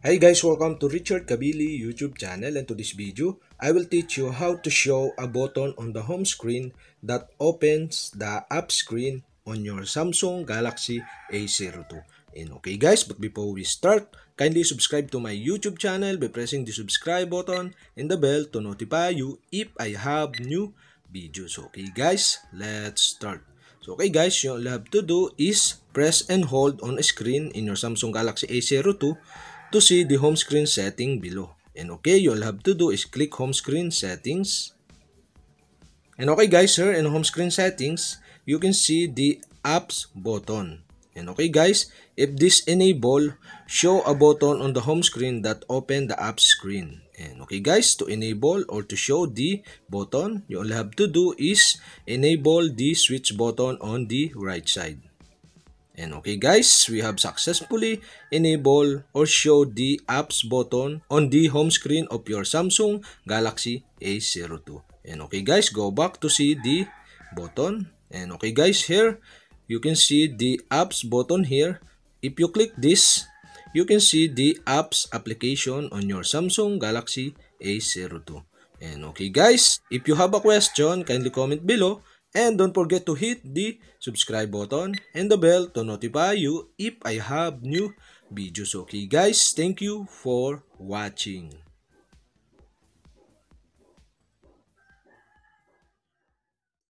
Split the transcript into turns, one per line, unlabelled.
Hey guys, welcome to Richard Kabili YouTube channel, and to this video, I will teach you how to show a button on the home screen that opens the app screen on your Samsung Galaxy A02. And okay guys, but before we start, kindly subscribe to my YouTube channel by pressing the subscribe button and the bell to notify you if I have new videos. Okay guys, let's start. So okay guys, all you have to do is press and hold on a screen in your Samsung Galaxy A02 to see the home screen setting below. And okay, you'll have to do is click home screen settings. And okay guys, here in home screen settings, you can see the apps button. And okay guys, if this enable, show a button on the home screen that open the app screen. And okay guys, to enable or to show the button, you all have to do is enable the switch button on the right side. And okay guys, we have successfully enabled or showed the apps button on the home screen of your Samsung Galaxy A02. And okay guys, go back to see the button. And okay guys, here you can see the apps button here. If you click this, you can see the apps application on your Samsung Galaxy A02. And okay guys, if you have a question, kindly comment below. And don't forget to hit the subscribe button and the bell to notify you if I have new videos. Okay guys, thank you for watching.